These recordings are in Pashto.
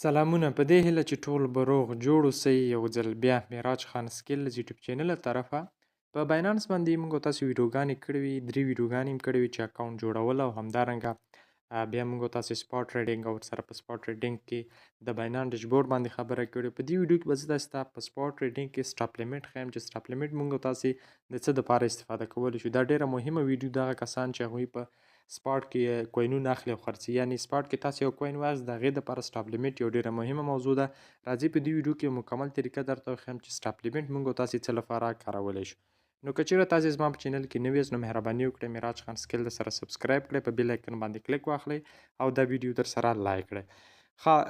سلامونه په دې هیله چې ټول به روغ جوړ اوسئ. یو ځل بیا معراج خان سکیلز یوټیوب چینل له طرفه په بایننس باندې موږ تاسو ویډیوګانې کړې وي، 3 ویډیوګانې هم کړې وي چې اکونټ جوړول او همدارنګه بیا موږ تاسو سپاټ ټریډینګ او ورسره په سپاټ ټریډینګ کې د بایننس ډیشبورډ باندې خبره کړې. په دې ویډیو کې به زه تاسو ته په سپاټ ټریډینګ کې سټاپ لیمټ ښیم چې سټاپ لیمټ موږ تاسو د څه دپاره استفاده کولی شو. دا ډیره مهمه ویډیو دغه کسان چې هغوی په سپاټ کې کوینونه اخلي او خرڅي، یعنی سپاټ کې تاسو یو کوین واخیست د هغې دپاره سټاپ لیمټ یو ډیره مهمه موضوع ده. راځئ په دې ویډیو کې مکمل طریقه درته وښیم چې سټاپ لیمټ موږ تاسو څه لپاره کارولی شو. نو که چیرې تاسو زما په چینل کې نوي یاست نو مهرباني وکړئ معراج خان سکیل د سره سبسکرایب کړئ، په بیل آیکن باندې کلیک واخلئ او دا ویډیو در سره لایک کړئ.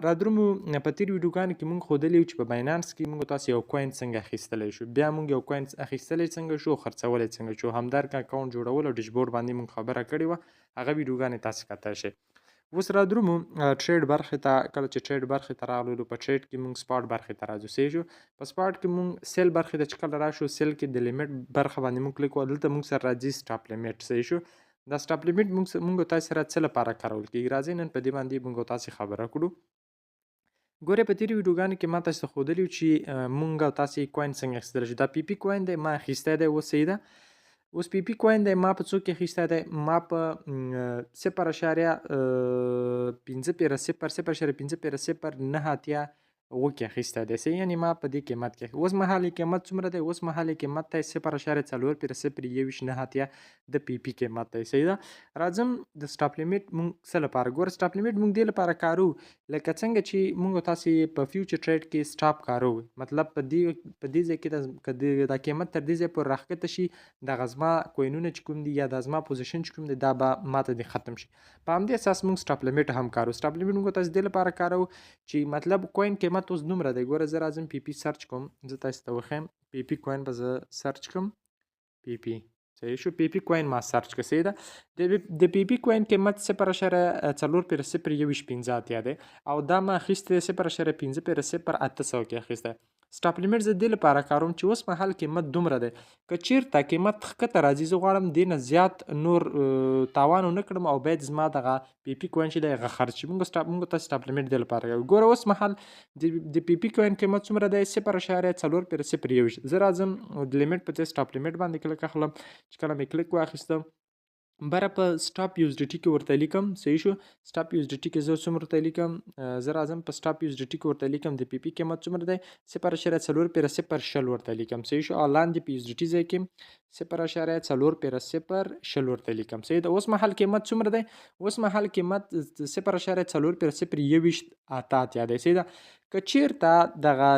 رادرومو په تیر ویډیوګانو کې موږ ښودلي چې په بایننس کې موږ تاسو یو کوین څنګه اخیستلی شو، بیا موږ یو کوین اخیستلی څنګه شو، خرڅولی څنګه شو، همدارنګه اکونټ جوړول او ډیشبورډ باندې موږ خبره کړې وه، هغه ویډیوګانې تاسو کتلی شئ. اوس رادرومو ټریډ برخې ته، کله چې ټریډ برخې ته راغلو په ټریډ کې موږ سپاټ برخې ته راځو. په سپاټ کې موږ سیل برخې ته چې کله راشو، سیل کې د لیمټ برخه باندې موږ کلیک وکړو، دلته موږ سره راځي سټاپ لیمټ. صحیح شو. دا سټاپ لیمټ موږ تاسو سره څه لپاره کارول کېږي، راځئ نن په دې باندې موږ تاسو خبره کړو. ګورئ په تیرو ویډیوګانو کې ما تاسو ته ښودلي وو چې موږ او تاسې کوین څنګه اخیستلی شو. دا پی پی کوین دی، ما اخیستی دی. اوس صحیح ده. اوس پی پی کوین دی، ما په څو کې اخیستی دی؟ ما په 0.1500.0.9 کې اخیستی دی. صحیح، یعنې ما په دې قیمت کې اوس مهال یې قیمت څومره دی؟ اوس مهال یې قیمت دی 0.401 د پی پی قیمت دی. صحیح ده. راځم د سټاپ لیمټ موږ څه لپاره ګوره، سټاپ لیمټ موږ دې لپاره کارو لکه څنګه چې موږ تاسې په فیوچر ټریډ کې سټاپ کارو، مطلب په دې ځای کې دا قیمت تر دې ځای پورې راښکته شي، دغه زما کوینونه چې کوم دي یا دا زما پوزیشن چې کوم دی دا به ماته دې ختم شي. په همدې اساس موږ سټاپ لیمټ هم کارو. سټاپ لیمټ موږ تاسې دې لپاره کارو چې مطلب کوین قیمت اوس دومره دی. ګوره زه راځم پی پی سرچ کوم، زه تاسې ته وښیم پی پی کوین به زه سرچ کوم. پی پی صحیح شو. پی پی کوین ما سرچ کړه. صحیح ده. د پی پی کوین قیمت 0.415 دی او دا ما اخیستی 0.150800 کې اخیستی. سټاپ لیمټ زه دې لپاره کاروم چې اوس مهال قیمت دومره دی، که چیرته قیمت ښکته راځي زه غواړم دې نه زیات نور تاوان ونه کړم او باید زما دغه پی پی کوین چې دی هغه خرڅ شي. موږ ته سټاپ لیمټ دې لپاره کوو. ګوره اوس مهال د پی پی کوین قیمت څومره دی؟ 0.401. زه راځم د لیمټ په ځای سټاپ لیمټ باندې کلیک اخلم. چې کله مې کلیک واخیستم بره په سټاپ یو اس ډي ټي کې ورته لیکم. صحیح شو. سټاپ یو اس ډي ټي کې زه څومره ورته لیکم؟ زه راځم په سټاپ یو اس ډي ټي کې ورته لیکم د پی پی قیمت څومره دی؟ 0.400 ورته لیکم. صحیح شو. لاندې په یو اس ډي ټي ځای کې 0.400 ورته لیکم. صحیح ده. اوس مهال قیمت څومره دی؟ اوس مهال قیمت 0.401 دی. صحیح ده. که چیرته دغه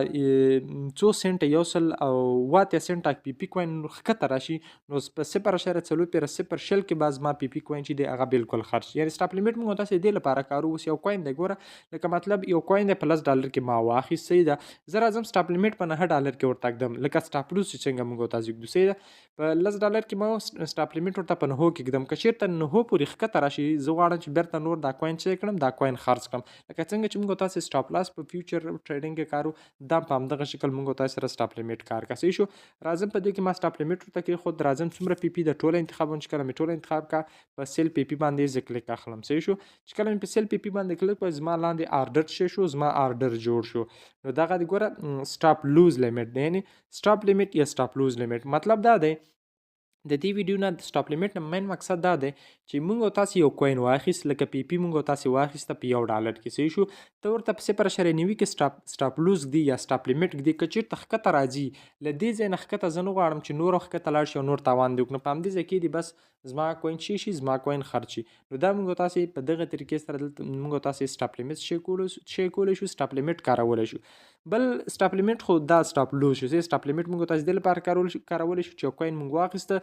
څو سنټه 100 سنټه پی پی کوین ښکته راشي نو په 0.400 کې به زما پی پی کوین چې دی هغه بالکل خرڅ شي. یعنې سټاپ لیمټ موږ تاسې دې لپاره کارو. اوس یو کوین دی ګوره، لکه مطلب یو کوین دی په $10 کې ما واخیست. صحیح ده. زه راځم سټاپ لیمټ په $9 کې ورته ږدم، لکه سټاپ لوز چې څنګه موږ تاسې ږدو. صحیح ده. په $10 کې ما سټاپ لیمټ ورته په 9 کې ږدم. که چیرته 9 پورې ښکته راشي زه غواړم چې بیرته نور دا کوین څه کړم، دا کوین خرڅ کړم. لکه څنګه چې موږ تاسې سټاپ لاس په فیوچر ټریډینګ کې کارو، دا په همدغه شکل موږ تاسې سره سټاپ لیمټ کار کوي. صحیح شو. راځم په دې کې ما سټاپ لیمټ ورته کېښود. راځم څومره پی پی د ټوله انتخابوم. چې کله مې ټوله انتخاب کا په سیل پی پی باندې زه کلیک اخلم. صحیح شو. چې کله مې په سیل پی پی باندې کلیک وکړ زما لاندې آرډر څه شو؟ زما آرډر جوړ شو. نو دغه دی ګوره سټاپ لوز لیمټ دی، یعنې سټاپ لیمټ یا سټاپ لوز لیمټ. مطلب دا دی د دې ویډیو نه د سټاپ لیمټ نه مین مقصد دا دی چې موږ او تاسې یو کوین واخیست، لکه پی پی موږ او تاسې واخیسته په $1 کې. صحیح شو. ته ورته په 0.9 کې سټاپ لوز ږدي یا سټاپ لیمټ ږدي. که چېرته ښکته راځي له دې ځای نه ښکته زه نه غواړم چې نور ښکته لاړ شي او نور تاوان دې وکړم، په همدې ځای کې دې بس زما کوین شي زما کوین خرڅ شي. نو دا موږ تاسې په دغه طریقې سره دلته موږ تاسې سټاپ لیمټ شی کولی شو، سټاپ لیمټ کارولی شو. بل سټاپ لیمټ خو دا سټاپ لوز شو. سټاپ لیمټ موږ تاسې دې لپاره کارولی شو چې یو کوین موږ واخیسته،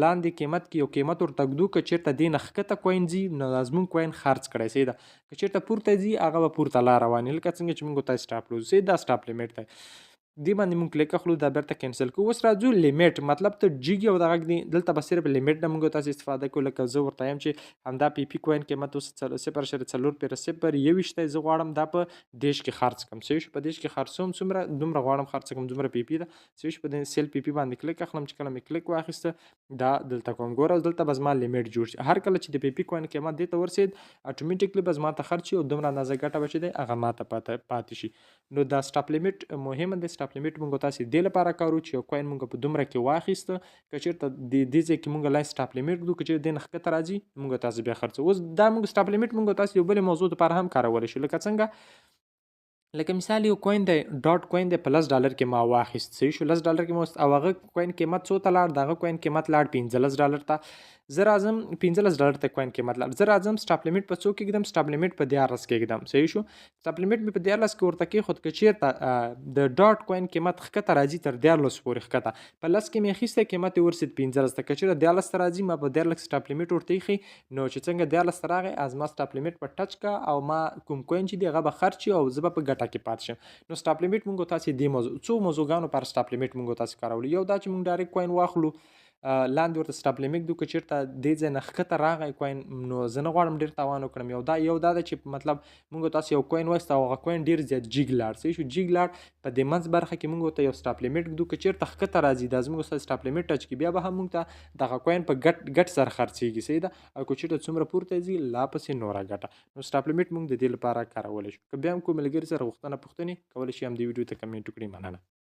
لاندې قیمت کې یو قیمت ورته ږدو، که چیرته دې نه ښکته کوین ځي نو دا زموږ کوین خرڅ کړی. صحیح ده. که چیرته پورته ځي هغه به پورته لار رواني، لکه څنګه چې موږ تاسې سټاپ لوز. صحیح، دا سټاپ لیمټ دی. دې باندې مونږ کلیک اخلو دا بیرته کینسل کوو. اوس راځو لیمیټ مطلب ته جیګ او دغه دی دلته به صرف لیمیټ نه مونږ تاسو استفاده کوو. لکه زه ورته یم چې همدا پی پی کوین قیمت اوس 0.4 دی زه غواړم دا په دیش کې خرڅ کړم. صحیح شو. په دیش کې خرڅوم څومره دومره غواړم خرڅ کړم دومره پی پی ده. صحیح شو. په دې سیل پی پی باندې کلیک اخلم. چې کله مې کلیک واخیسته دا دلته کوم ګوره دلته به زما لیمیټ جوړ شي. هر کله چې د پی پی کوین قیمت دې ته ورسید اتوماتیکلی به زما ته خرڅ شي او دومره اندازه ګټه به چې دی هغه ماته پاتې شي. نو دا سټاپ لیمیټ مهمه دی. سټاپ لیمیټ مونږ تاسو دې لپاره کارو چې یو کوین مونږ په دومره کې واخیسته که چېرته د دې ځای کې مونږ لاین سټاپ لیمیټ ږدو که چېرته دې نه ښکته راځي مونږ تاسو بیا خرڅوو. اوس دا مونږ سټاپ لیمیټ مونږ تاسو یو بلې موضوع لپاره هم کارولی شو. لکه څنګه لکه مثال یو کوین دی ډاټ کوین دی په $10 کې ما واخیست. صحیح شو. $10 کې مو او هغه کوین قیمت څو ته لاړ دغه کوین قیمت لاړ $15 ته. زه راځم $15 ته کوین قیمت لاړ. زه راځم سټاپ لیمیټ په څو کې ږدم سټاپ لیمیټ په 14 کې ږدم. صحیح شو. سټاپ لیمیټ مې په 14 کې ورته کېښود که چېرته د ډاټ کوین قیمت ښکته راځي تر 14 پورې ښکته په 10 کې مې اخیستی قیمت یې ورسېد 15 ته. که چېرته 14 ته راځي ما په 14 سټاپ لیمیټ ورته ایښی نو چې څنګه 14 ته راغی از ما سټاپ لیمیټ په ټچ کا او ما کوم کوین چې دی هغه به خرڅ شي او زه به په ګټه کې پاتې شم. نو سټاپ لیمیټ مونږ تاسو دې څو موضوعګانو پر سټاپ لیمیټ مونږ تاسو کارولو. یو دا چې مونږ ډایرکټ کوین واخلو لاندې ورته سټاپ لیمیټ ږدو که چېرته دې ځای نه ښکته راغی کوین نو زه نه غواړم ډېر تاوان وکړم. یو دا ده چې مطلب مونږ تاسو یو کوین وایست او هغه کوین ډېر زیات جیګ لاړ. صحیح شو. جیګ لاړ په دې منځ برخه کې مونږ ورته یو سټاپ لیمیټ ږدو که چېرته ښکته راځي دا زموږ سټاپ لیمیټ ټچ کړي بیا به هم مونږ ته دغه کوین په ګټ سره خرڅېږي. صحیح ده. او که چېرته څومره پورته ځي لا پسې نوره ګټه. نو سټاپ لیمیټ مونږ د دې لپاره کارولی شو. که بیا هم کوم ملګري سره غوښتنې کولی شي همدې ویډیو ته کمنټ وکړي. مننه.